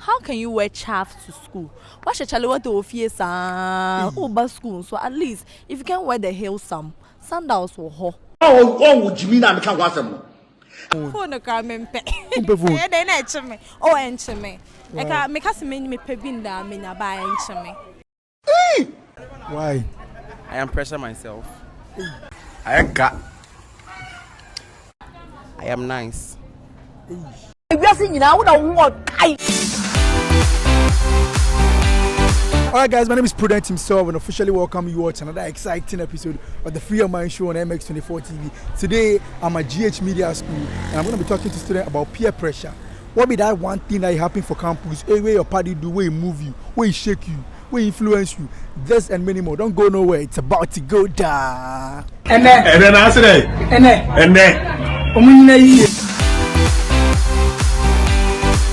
How can you wear chaff to school? What should Charlie what to face over school? So at least if you can wear the heel sandals for her. Oh, would you mean I can't watch them? Phone no come and pay. Yeah, then enche me. Oh, enche me. I can make us me pebinda me na buy enche me. Why? I am pressure myself. I got. I am nice. Alright guys, my name is Prudent himself and officially welcome you all to another exciting episode of the Free Your Mind Show on MX24 TV. Today, I'm at GH Media School and I'm going to be talking to students about peer pressure. What be that one thing that happen for campus? Hey, where your party do, where he move you, where he shake you, where he influence you, this and many more. Don't go nowhere, it's about to go down. And then I said,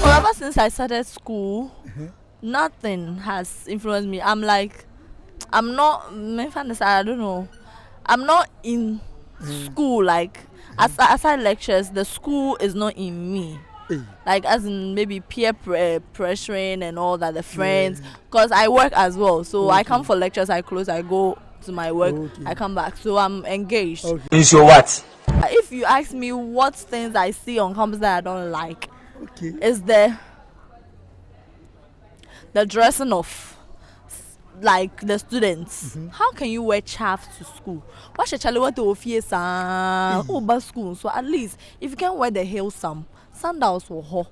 Well, ever since I started school, nothing has influenced me. I'm like, I'm not, I don't know. I'm not in school, like, aside lectures, the school is not in me. Like, as in maybe peer pressuring and all that, the friends. Because I work as well. So I come for lectures, I close, I go to my work, I come back. So I'm engaged. is your what? If you ask me what things I see on campus that I don't like, is the dressing of like the students. How can you wear chaff to school? What should Charlie what to face over school? So at least if you can wear the heel sandals for her,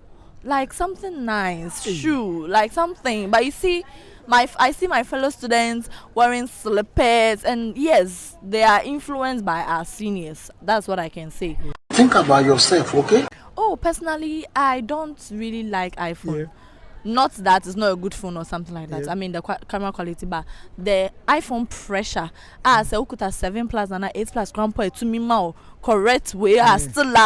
like something nice, shoe, like something. But you see, I see my fellow students wearing slippers, and yes, they are influenced by our seniors. That's what I can say. Think about yourself, okay? Oh, personally, I don't really like iPhone. Not that it's not a good phone or something like that. I mean the camera quality, but the iPhone pressure. Say ukuta 7 plus and 8 plus grandpa to me mau correct way. Still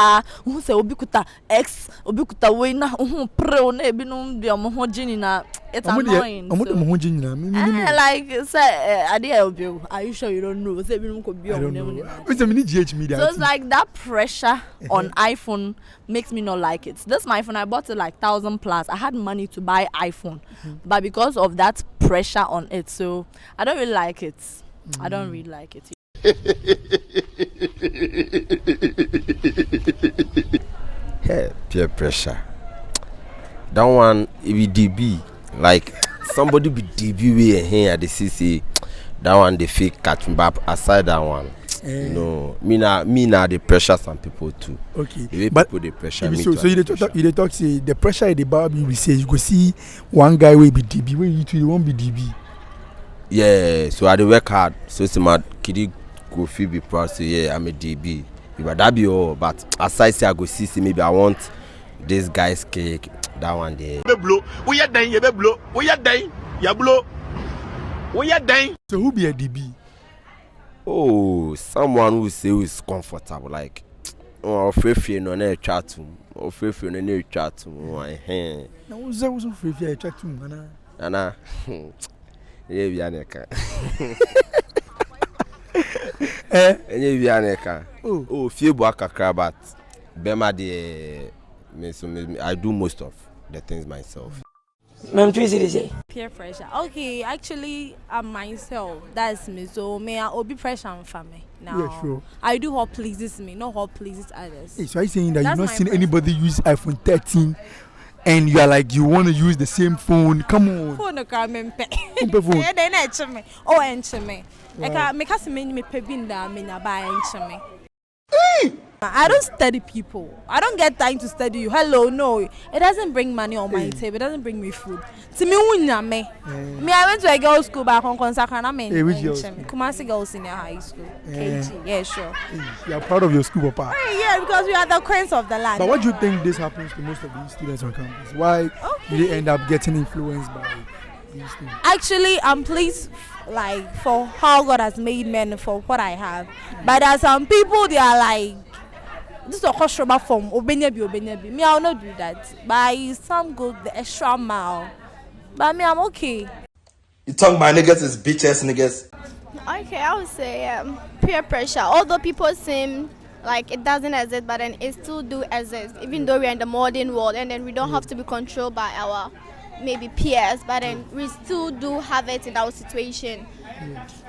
who say obikuta X obikuta way na pre na ebi no de omo gini na. It's annoying. Like say are you sure you don't know? Say ebi no ko bi GH Media. So it's like that pressure on iPhone makes me not like it. This my phone, I bought it like 1,000 plus. I had money to buy iPhone, but because of that pressure on it, so I don't really like it. I don't really like it. Hey, peer pressure. That one it be DB. Like somebody be DB way here at the CC. That one they fake catch me back aside that one. No, me now the pressure some people too. Okay, but people they pressure me. So you talk say the pressure in the Bible we say you go see one guy will be DB, where you won't be DB. Yeah, so I do work hard. So it's my kid go feel be proud. Say yeah, I'm a DB. But that be all. But aside say I go see maybe I want this guy's cake. That one there. Blow. We are dying. You be blow. We are dying. You blow. We are dying. So who be a DB? Oh, someone who say who is comfortable, like free no na chat or free no na chat Na was free chat to Nana. Yeah, we aneka. Any we aneka. Oh, few buaka crabat. Bema de me I do most of the things myself. Peer pressure. Okay, actually, myself. That's me. So may I be pressure on family now? Yeah, sure. I do what pleases me, not what pleases others. Hey, so are you saying that you've not seen anybody use iPhone 13 and you are like you want to use the same phone? Come on. Phone no come and pay. Phone. Yeah, then enche me. Oh, enche me. I make us me pebinda me na buy enche me. I don't study people. I don't get time to study you. Hello, no. It doesn't bring money on my table. It doesn't bring me food. To me, I went to a girls' school back on Consacra. Kumasi Girls Senior High School. KG. Yeah, sure. You are proud of your school, Papa. Yeah, because we are the queens of the land. But what do you think this happens to most of these students on campus? Why do they end up getting influenced by these things? Actually, I'm pleased like for how God has made men for what I have. But there are some people they are like this is a customer from Obenyebi. Me, I'll not do that. But some go the extra mile. But me, I'm okay. You talk my niggas is bitches niggas. Okay, I would say peer pressure. Although people seem like it doesn't exist, but then it still do exist. Even though we're in the modern world, and then we don't have to be controlled by our maybe peers, but then we still do have it in our situation.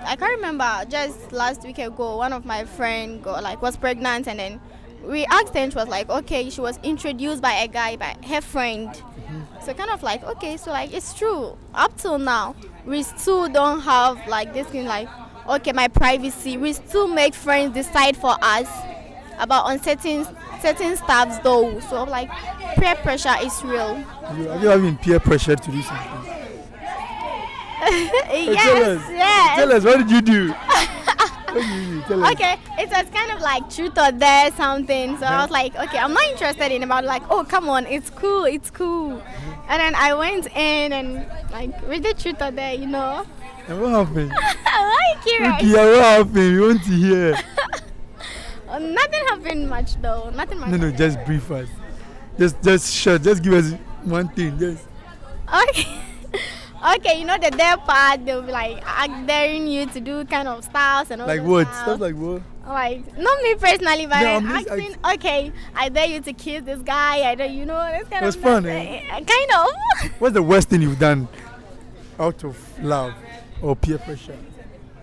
I can't remember, just last week ago, one of my friend was pregnant, and then we asked her, and she was like, okay, she was introduced by a guy, by her friend. So kind of like, okay, so like it's true. Up till now, we still don't have like this thing like, okay, my privacy. We still make friends decide for us about on certain stuffs though. So like peer pressure is real. Have you ever been peer pressured to do something? Yes. Tell us, what did you do? What did you do? Tell us. Okay, it was kind of like truth or dare something. So I was like, okay, I'm not interested in about like, oh come on, it's cool. And then I went in and like we did truth or dare, you know. And what happened? Why are you curious? Okay, what happened? We want to hear. Nothing happened much though. Nothing much. No, just brief us. Just short. Just give us one thing. Just. Okay. Okay, you know the dare part, they'll be like daring you to do kind of styles and all Like that what? stuff. Stuff like what? Like, not me personally, but No, I'm asking, okay, I dare you to kiss this guy, I dare, you know, this kind It was of fun, kind of. What's the worst thing you've done out of love or peer pressure?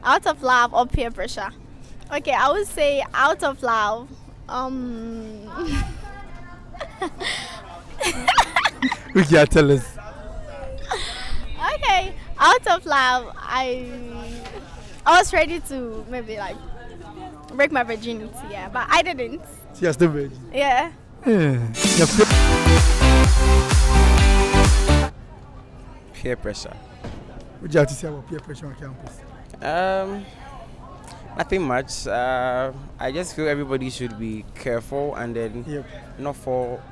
Out of love or peer pressure? Okay, I would say out of love. Okay, tell us. Okay, out of love, I was ready to maybe like break my virginity, yeah, but I didn't. She has still virgin. Yeah. Peer pressure. What do you have to say about peer pressure on campus? Nothing much. I just feel everybody should be careful and then not fall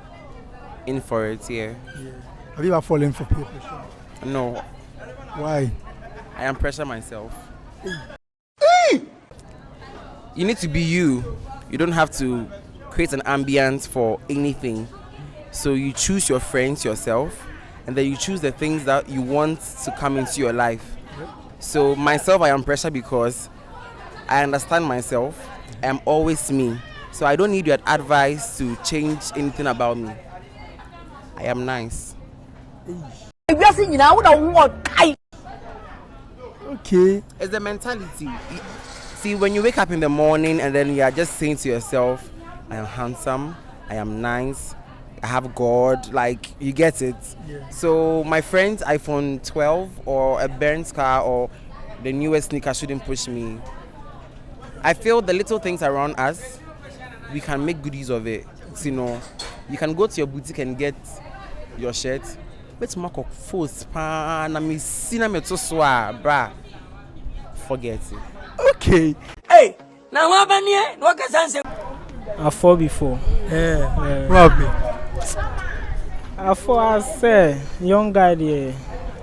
in for it. Yeah. Have you ever fallen for peer pressure? No, Why? I am pressure myself. You need to be you. You don't have to create an ambience for anything. So you choose your friends yourself, and then you choose the things that you want to come into your life. So myself, I am pressure because I understand myself. I am always me. So I don't need your advice to change anything about me. I am nice. Okay. It's the mentality. See, when you wake up in the morning and then you are just saying to yourself, I am handsome, I am nice, I have God, like, you get it. Yeah. So my friend's iPhone 12 or a Benz car or the newest sneaker shouldn't push me. I feel the little things around us, we can make good use of it. You know, you can go to your boutique and get your shirt. Let's mark up force pan. I mean, cinema to swear, brah. Forget it. Okay. Hey, now what happened here? What can say? I fall before. Yeah. What happened? I fall, I say, young guy there,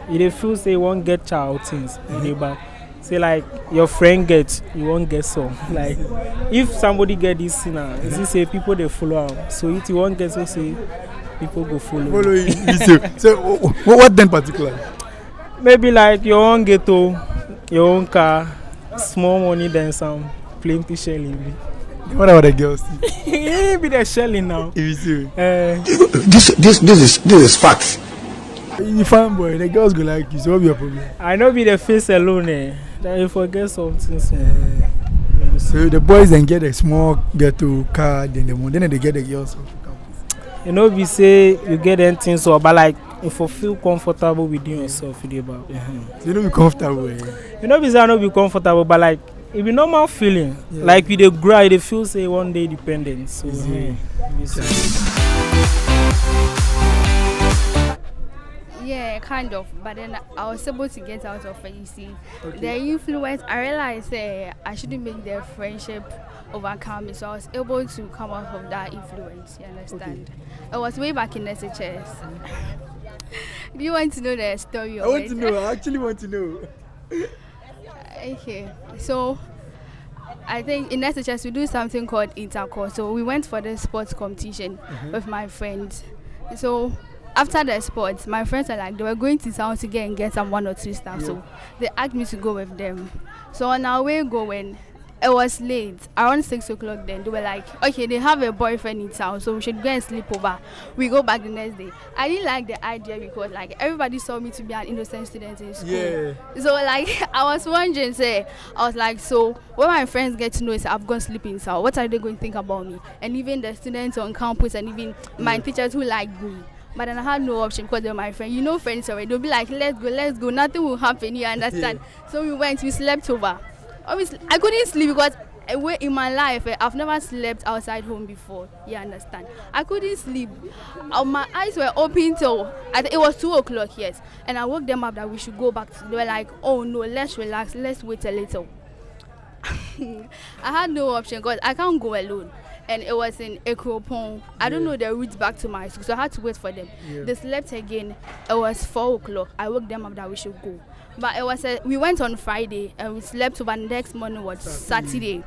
you dey feel say you won't get child things. But say like your friend gets, you won't get some. Like if somebody get this now, you say people they follow am. So if you won't get so say people go follow you. So what then particularly? Maybe like your own ghetto, your own car, small money, then some plenty shelling. What about the girls? You be the shelling now. If you see. This is facts. You fine boy, the girls go like you. So what's your problem? I know be the face alone. Then you forget something. So the boys then get a small ghetto car, then they get the girls. You know, we say you get anything so, but like if you feel comfortable within yourself, you about. So you don't be comfortable. You know, we say I don't be comfortable, but like it be normal feeling. Yeah. Like you dey grow, you dey feel say one day dependent. So yeah, kind of. But then I was able to get out of it. You see, the influence. I realized I shouldn't make their friendship overcome me, so I was able to come out of that influence. You understand? Okay. It was way back in SHS. Do you want to know the story? I want to know. I actually want to know. Okay, so I think in SHS we do something called intercourse. So we went for the sports competition with my friends. So after the sports, my friends are like, they were going to town to get some 1 or 2 stuff. Yeah. So they asked me to go with them. So on our way going, it was late, around 6 o'clock. Then they were like, okay, they have a boyfriend in town, so we should go and sleep over. We go back the next day. I didn't like the idea because like everybody saw me to be an innocent student in school. Yeah. So like I was wondering, I was like, so when my friends get to know, say I've gone sleep in town, what are they going to think about me? And even the students on campus and even my teachers who like me. But then I had no option because they were my friend. You know, friends already. They'll be like, let's go. Nothing will happen. You understand? So we went. We slept over. Obviously, I couldn't sleep because in my life, I've never slept outside home before. You understand? I couldn't sleep. My eyes were open till it was 2 o'clock. Yes, and I woke them up that we should go back. They were like, oh no, let's relax. Let's wait a little. I had no option because I can't go alone. And it was in Ekropon. I don't know the route back to my school, so I had to wait for them. Yeah. They slept again. It was 4 o'clock. I woke them up that we should go. But it was we went on Friday and we slept over. The next morning was Saturday.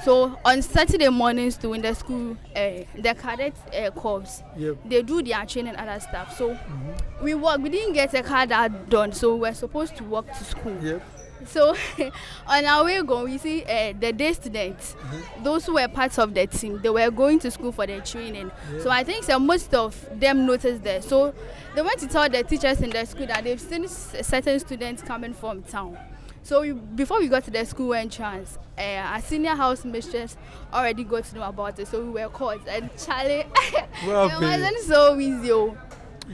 So on Saturday mornings too in the school, the cadet corps, they do their training and other stuff. So we walk. We didn't get a car that done, so we were supposed to walk to school. Yep. So on our way going, we see the day students, those who were parts of the team, they were going to school for their training. So I think most of them noticed that. So they went to tell the teachers in the school that they've seen certain students coming from town. So before we got to the school entrance, our senior house mistress already got to know about it. So we were caught. And Charlie, it wasn't so easy. You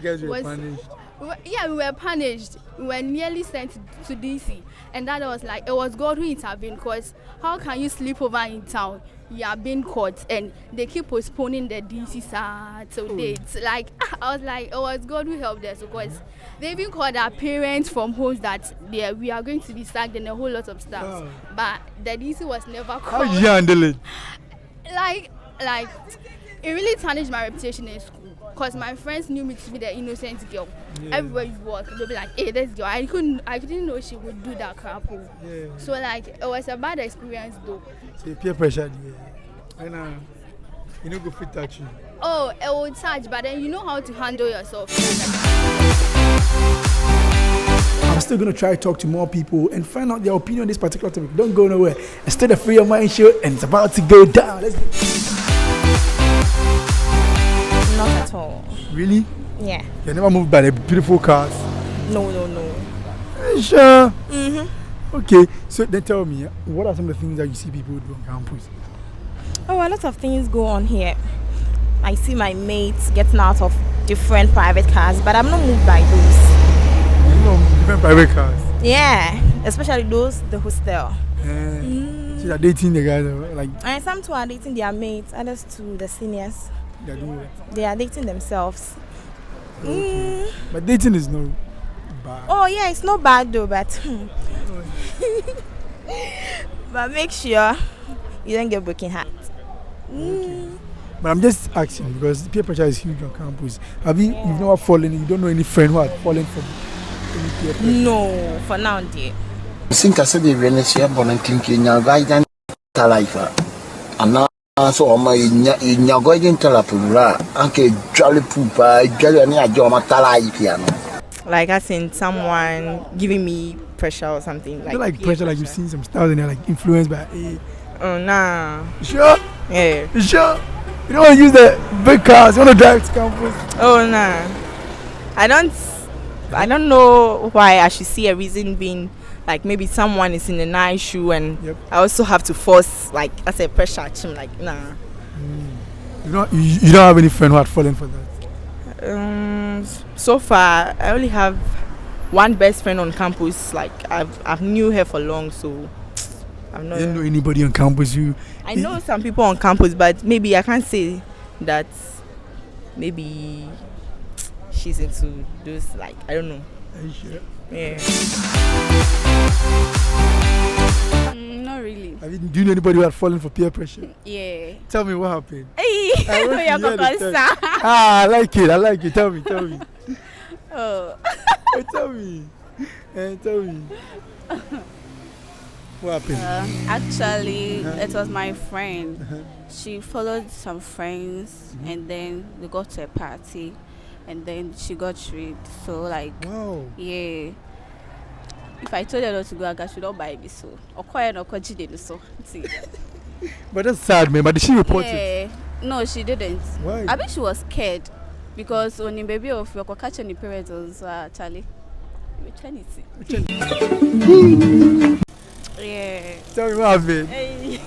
guys were punished. We were punished. We were nearly sent to DC. And that was like, it was God who intervened, because how can you sleep over in town? You are being caught and they keep postponing the DC dates. Like, I was like, it was God who helped us, because they even called our parents from homes that we are going to be sacked and a whole lot of stuff. But the DC was never called. How did you handle it? Like, it really tarnished my reputation in school. Because my friends knew me to be the innocent girl. Yeah. Everywhere you walk, they'll be like, hey, this girl. I didn't know she would do that crap. Yeah. So like, it was a bad experience though. So peer pressure, and you know, go fit touch you. Oh, it will touch, but then you know how to handle yourself. I'm still going to try to talk to more people and find out their opinion on this particular topic. Don't go nowhere. It's still the Free Your Mind show, and it's about to go down. Let's go. Not at all. Really? Yeah. You never moved by the beautiful cars? No. Sure. Okay, so then tell me, what are some of the things that you see people do on campus? Oh, a lot of things go on here. I see my mates getting out of different private cars, but I'm not moved by those. You know, different private cars? Yeah, especially those, the hostel. So they're dating the guys, like... And some too are dating their mates, others too, the seniors. They're doing what? They are dating themselves. Okay. But dating is not bad. Oh yeah, it's not bad though, but but make sure you don't get broken heart. Okay. But I'm just asking because peer pressure is huge on campus. You've never fallen? You don't know any friend who had fallen from any peer pressure? No, for now, dear. I think I said the Venetia Bonantin now guidance life. And now so my going to la pura, Uncle Jolly Poopa, Jolly Joma piano. Like I seen someone giving me pressure or something. Like pressure, like you've seen some stars and they're like influenced by Oh nah. You sure? Yeah. You sure? You don't want to use the big cars, you want to drive to campus? Oh nah. I don't know why I should see a reason being like maybe someone is in a nice shoe and I also have to force like I said pressure at him, like nah. You don't have any friend who had fallen for that? So far I only have one best friend on campus. Like I've knew her for long, so I've not. You don't know anybody on campus? I know some people on campus, but maybe I can't say that. Maybe she's into those, like I don't know. Are you sure? Yeah. Not really. Do you know anybody who had fallen for peer pressure? Yeah. Tell me what happened. Hey, I like it. Tell me. Oh. Tell me. What happened? Actually, it was my friend. She followed some friends and then we got to a party and then she got tricked. So like, wow. Yeah. If I told her not to go, I should not buy me so. Or quiet or continue so. But that's sad, man. But did she report it? No, she didn't. Why? I think she was scared because when the baby of your catching the parents was Charlie. Yeah. Tell me what happened. Hey.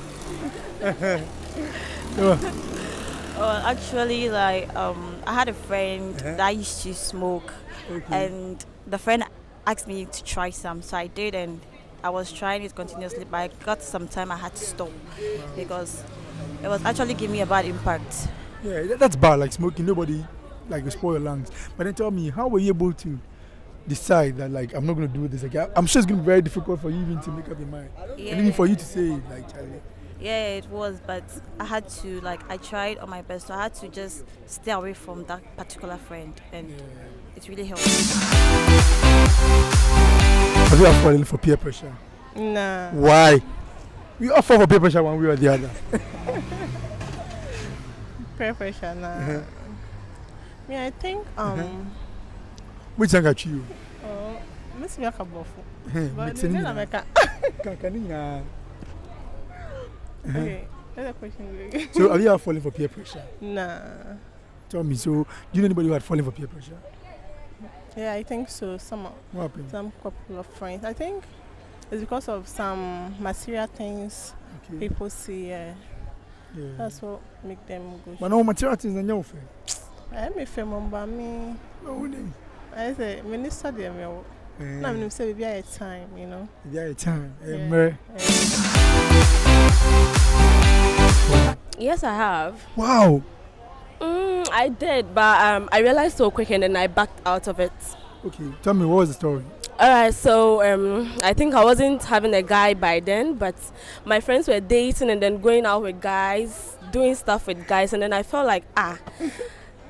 Actually, like I had a friend that used to smoke, and the friend asked me to try some, so I did, and I was trying it continuously. But I got some time I had to stop because it was actually giving me a bad impact. Yeah, that's bad. Like smoking, nobody like will spoil your lungs. But then tell me, how were you able to decide that like I'm not gonna do this again? I'm sure it's gonna be very difficult for you even to make up your mind, and even for you to say it, like Charlie. Yeah, it was, but I had to, like, I tried on my best, so I had to just stay away from that particular friend, and it really helped. Have you ever fallen for peer pressure? Nah. Why? We all fall for peer pressure one way or the other. Peer pressure, nah. Yeah, I think, Which one got you? Oh, Miss Miaka Bofu. But then I make a. Okay, that's a question. So, have you ever fallen for peer pressure? Nah. Tell me, so do you know anybody who had fallen for peer pressure? Yeah, I think so. Some couple of friends. I think it's because of some material things people see. Yeah. That's what make them go. But no material things are no fair. I may feel by me. I say, Minister, dear me. No, I'm say we are time, you know. We are time. Yes, I have. Wow. I did, but I realized so quick and then I backed out of it. Okay, tell me, what was the story? Alright, so I think I wasn't having a guy by then, but my friends were dating and then going out with guys, doing stuff with guys, and then I felt like,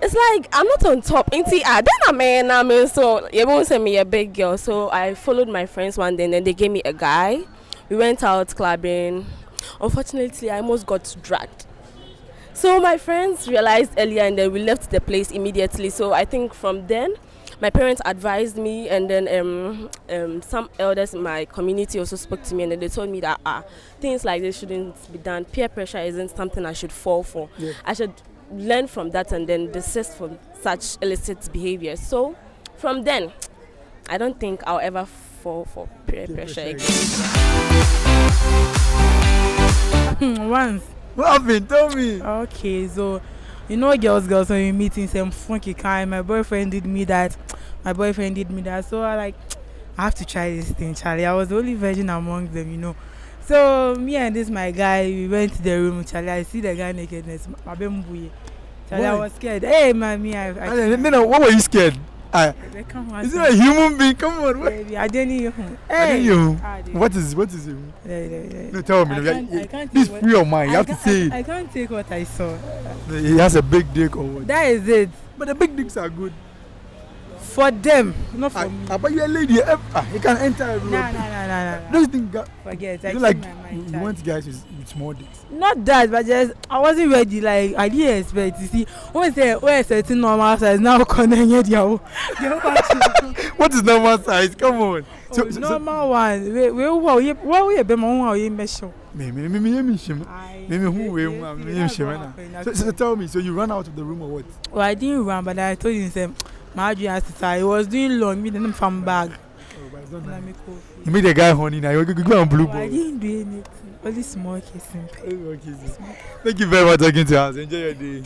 it's like I'm not on top. Then I mean, so you won't send me a big girl. So I followed my friends one day and then they gave me a guy. We went out clubbing. Unfortunately, I almost got dragged. So my friends realized earlier and then we left the place immediately. So I think from then, my parents advised me, and then some elders in my community also spoke to me, and then they told me that things like this shouldn't be done. Peer pressure isn't something I should fall for. Yeah. I should learn from that and then desist from such illicit behavior. So from then, I don't think I'll ever fall for peer pressure again. Once. What happened? Tell me. Okay, so you know, girls when you meet in some funky kind. My boyfriend did me that. So I have to try this thing, Charlie. I was the only virgin among them, you know. So me and this my guy, we went to the room, Charlie. I see the guy nakedness. Charlie, I was scared. Hey, mommy, what were you scared? Is it a human being? Come on, what? I didn't hear him. Hey, what is it? No, tell me. This free your mind. You have to say it. I can't take what I saw. He has a big dick or what? That is it. But the big dicks are good. For them, not for me. But you're a lady. You can enter everywhere. No. Don't think. Forget. You like you want guys with small dicks. Not that, but just I wasn't ready. Like I didn't expect. You see, when it's normal size now, what is normal size? Come on. So normal one. We be more measure. So tell me. So you ran out of the room or what? Well, I didn't run, but I told him my I was doing long, me didn't from bag. You made a guy honey now. You go on blue ball. I didn't do anything. Only small kissing. Thank you very much for talking to us. Enjoy your day.